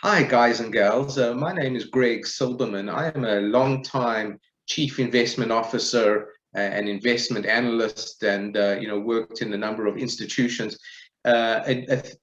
Hi, guys and gals. My name is Greg Silberman. I am a long-time chief investment officer and investment analyst, and worked in a number of institutions.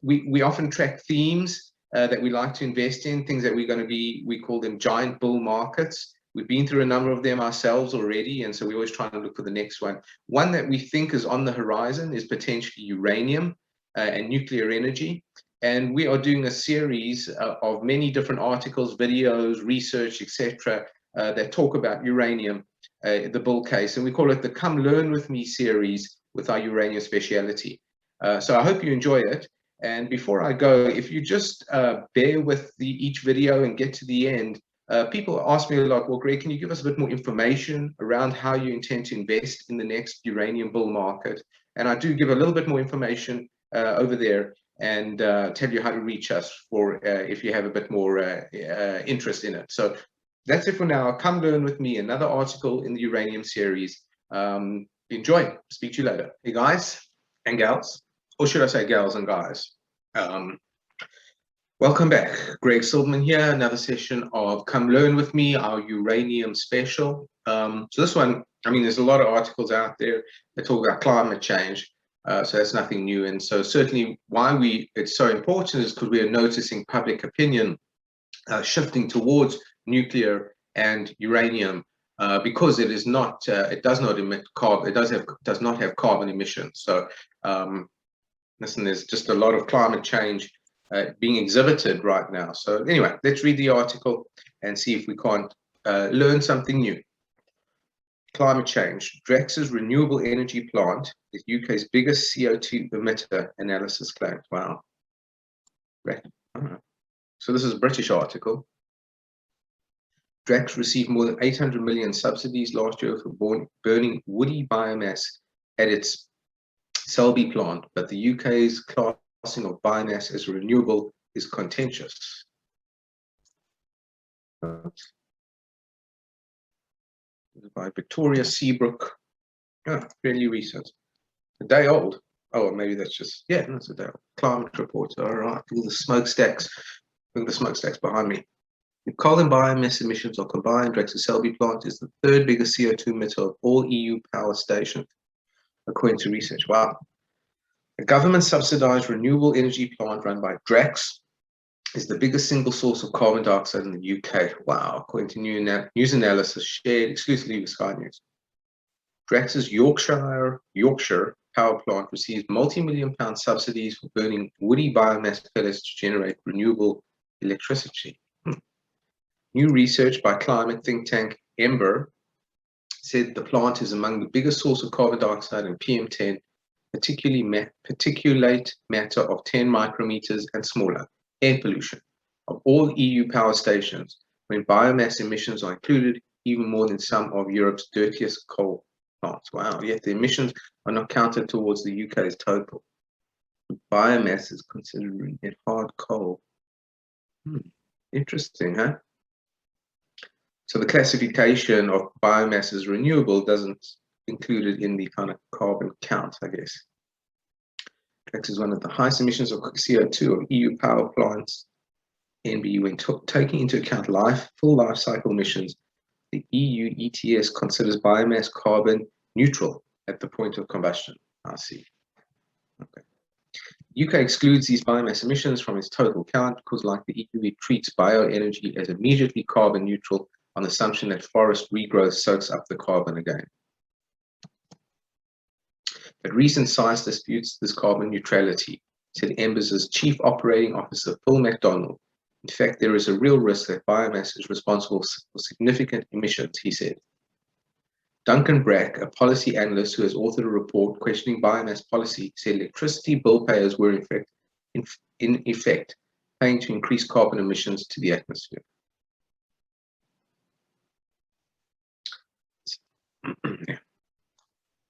We often track themes that we like to invest in, things that we're going to be. We call them giant bull markets. We've been through a number of them ourselves already, and so we're always trying to look for the next one. One that we think is on the horizon is potentially uranium and nuclear energy. And we are doing a series of many different articles, videos, research, etc., that talk about uranium, the bull case. And we call it the Come Learn With Me series with our uranium speciality. So I hope you enjoy it. And before I go, if you just bear with each video and get to the end, people ask me a lot, well, Greg, can you give us a bit more information around how you intend to invest in the next uranium bull market? And I do give a little bit more information over there, and tell you how to reach us for if you have a bit more interest in it. So that's it for now. Come learn with me, another article in the uranium series. Enjoy. Speak to you later. Hey, guys and gals, or should I say gals and guys? Welcome back. Greg Silberman here, another session of Come Learn With Me, our uranium special. So this one, I mean, there's a lot of articles out there that talk about climate change. So that's nothing new. And so certainly why it's so important is because we are noticing public opinion shifting towards nuclear and uranium because it is not, it does not emit carbon, does not have carbon emissions. So listen, there's just a lot of climate change being exhibited right now. So anyway, let's read the article and see if we can't learn something new. Climate change. Drax's renewable energy plant is UK's biggest CO2 emitter, analysis claims. Wow. So this is a British article. Drax received more than 800 million subsidies last year for burning woody biomass at its Selby plant, but the UK's classing of biomass as renewable is contentious. By Victoria Seabrook. Fairly recent. A day old. Oh, maybe that's just, yeah, that's a day old. Climate report. All right, all the smokestacks. Look at the smokestacks behind me. If coal and biomass emissions are combined, Drax's Selby plant is the third biggest CO2 emitter of all EU power stations, according to research. Wow. A government-subsidized renewable energy plant run by Drax is the biggest single source of carbon dioxide in the UK. Wow, according to news analysis shared exclusively with Sky News. Drax's Yorkshire power plant receives multi-million pound subsidies for burning woody biomass pellets to generate renewable electricity. New research by climate think tank Ember said the plant is among the biggest source of carbon dioxide and PM10, particulate matter of 10 micrometers and smaller, air pollution of all EU power stations when biomass emissions are included, even more than some of Europe's dirtiest coal plants. Wow, yet the emissions are not counted towards the UK's total. Biomass is considered in hard coal. Interesting, huh? So the classification of biomass as renewable doesn't include it in the kind of carbon count, I guess. Drax is one of the highest emissions of CO2 of EU power plants. NBE, when taking into account full life cycle emissions, the EU ETS considers biomass carbon neutral at the point of combustion. I see. Okay. UK excludes these biomass emissions from its total count because, like the EU, it treats bioenergy as immediately carbon neutral on the assumption that forest regrowth soaks up the carbon again. But recent science disputes this carbon neutrality, said Ember's Chief Operating Officer Phil MacDonald. In fact, there is a real risk that biomass is responsible for significant emissions, he said. Duncan Brack, a policy analyst who has authored a report questioning biomass policy, said electricity bill payers were in effect paying to increase carbon emissions to the atmosphere. Yeah.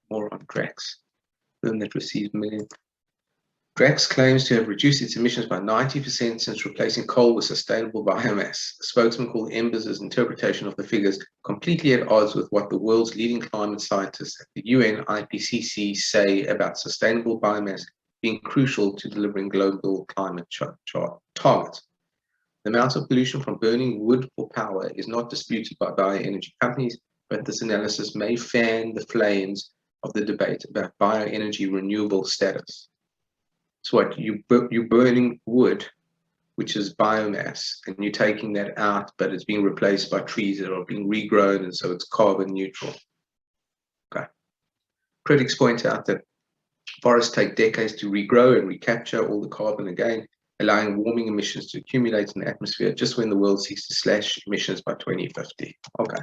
More on Drax. Firm that receives millions. Drax claims to have reduced its emissions by 90% since replacing coal with sustainable biomass. A spokesman called Embers' interpretation of the figures completely at odds with what the world's leading climate scientists at the UN IPCC say about sustainable biomass being crucial to delivering global climate targets. The amount of pollution from burning wood for power is not disputed by bioenergy companies, but this analysis may fan the flames of the debate about bioenergy renewable status. So what, you're burning wood, which is biomass, and you're taking that out, but it's being replaced by trees that are being regrown, and so it's carbon neutral. Okay. Critics point out that forests take decades to regrow and recapture all the carbon again, allowing warming emissions to accumulate in the atmosphere just when the world seeks to slash emissions by 2050. Okay.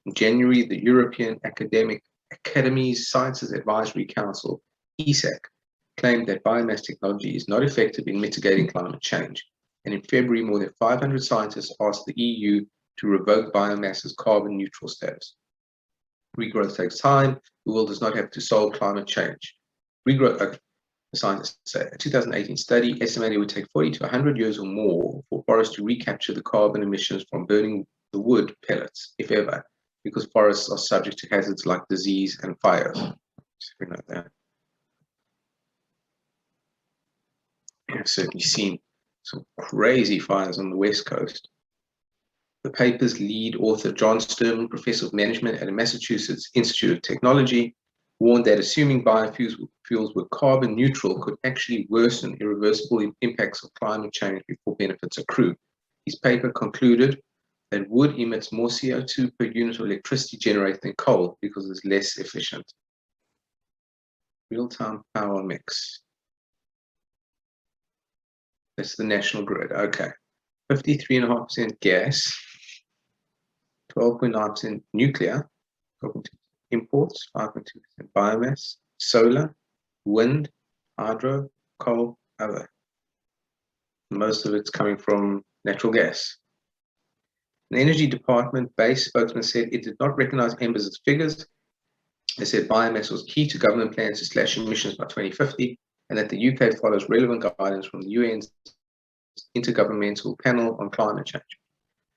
In January, the European Academy's Sciences Advisory Council, ESAC, claimed that biomass technology is not effective in mitigating climate change. And in February, more than 500 scientists asked the EU to revoke biomass's carbon neutral status. Regrowth takes time. The world does not have to solve climate change. Regrowth, the scientists say, a 2018 study estimated it would take 40 to 100 years or more for forests to recapture the carbon emissions from burning the wood pellets, if ever, because forests are subject to hazards like disease and fires. So we know that. I've certainly seen some crazy fires on the West Coast. The paper's lead author, John Sturman, professor of management at the Massachusetts Institute of Technology, warned that assuming biofuels were carbon neutral could actually worsen irreversible impacts of climate change before benefits accrue. His paper concluded that wood emits more CO2 per unit of electricity generated than coal because it's less efficient. Real-time power mix. That's the national grid. Okay. 53.5% gas, 12.9% nuclear, 12.2% imports, 5.2% biomass, solar, wind, hydro, coal, other. Most of it's coming from natural gas. The Energy Department-based spokesman said it did not recognize Embers as figures. They said biomass was key to government plans to slash emissions by 2050, and that the UK follows relevant guidance from the UN's Intergovernmental Panel on Climate Change.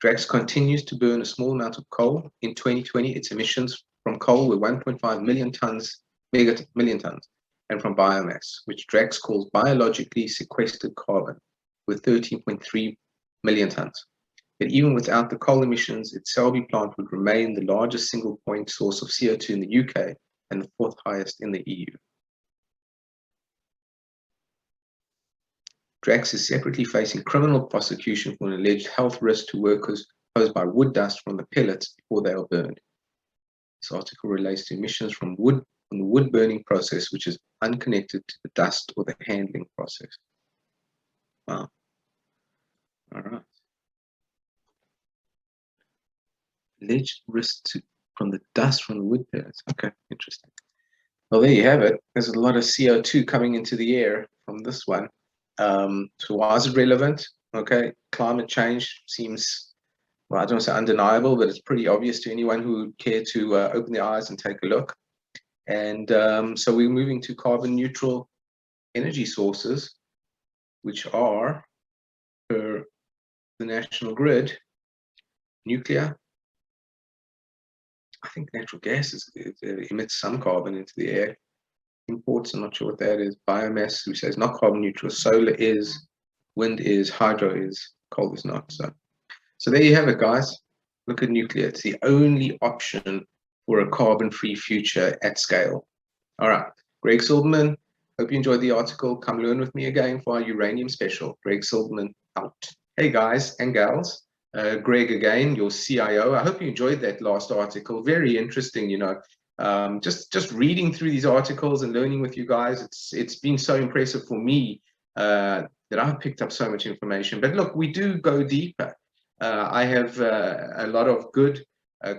Drax continues to burn a small amount of coal. In 2020, its emissions from coal were 1.5 million tons, and from biomass, which Drax calls biologically sequestered carbon, with 13.3 million tons. But even without the coal emissions, its Selby plant would remain the largest single point source of CO2 in the UK and the fourth highest in the EU. Drax is separately facing criminal prosecution for an alleged health risk to workers posed by wood dust from the pellets before they are burned. This article relates to emissions from the wood burning process, which is unconnected to the dust or the handling process. Wow. All right. Alleged risk from the dust from the wood pellets. Okay, interesting. Well, there you have it. There's a lot of CO2 coming into the air from this one. So why is it relevant? Okay, climate change seems, well, I don't want to say undeniable, but it's pretty obvious to anyone who would care to open their eyes and take a look. And so we're moving to carbon neutral energy sources, which are, per the national grid, nuclear. I think natural gas emits some carbon into the air. Imports, I'm not sure what that is. Biomass, we say, is not carbon neutral. Solar is, wind is, hydro is, coal is not. So there you have it, guys. Look at nuclear. It's the only option for a carbon-free future at scale. All right, Greg Silberman, hope you enjoyed the article. Come learn with me again for our Uranium Special. Greg Silberman out. Hey, guys and gals. Greg again, your CIO. I hope you enjoyed that last article. Very interesting, you know. Just reading through these articles and learning with you guys, it's been so impressive for me that I've picked up so much information. But look, we do go deeper. I have a lot of good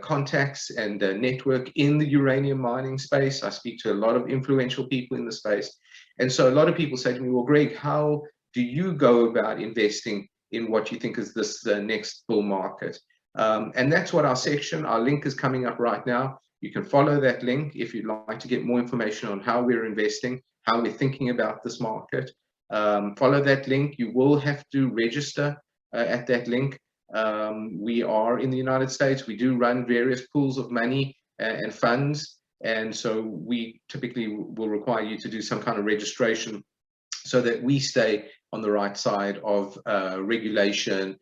contacts and network in the uranium mining space. I speak to a lot of influential people in the space. And so a lot of people say to me, well, Greg, how do you go about investing in what you think is this next bull market? And that's what our section, our link is coming up right now. You can follow that link if you'd like to get more information on how we're investing, how we're thinking about this market. Follow that link. You will have to register at that link. We are in the United States. We do run various pools of money and funds. And so we typically will require you to do some kind of registration so that we stay on the right side of regulation,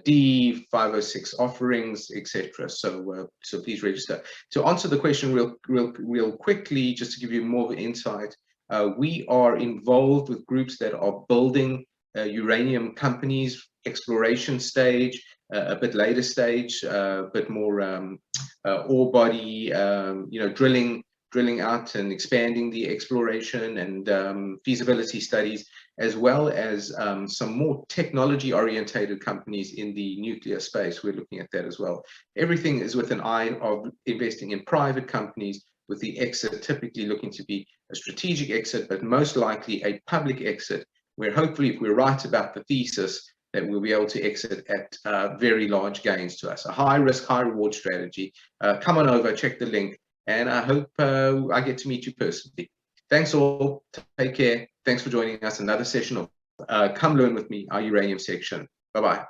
D, 506 offerings, etc. So please register. To answer the question real quickly, just to give you more of an insight, we are involved with groups that are building uranium companies, exploration stage, a bit later stage, a bit more ore body, drilling out and expanding the exploration and feasibility studies, as well as some more technology orientated companies in the nuclear space. We're looking at that as well. Everything is with an eye of investing in private companies, with the exit typically looking to be a strategic exit, but most likely a public exit, where hopefully, if we're right about the thesis, that we'll be able to exit at very large gains to us. A high risk, high reward strategy. Come on over, check the link, and I hope I get to meet you personally. Thanks all. Take care. Thanks for joining us. Another session of Come Learn with Me, our uranium section. Bye-bye.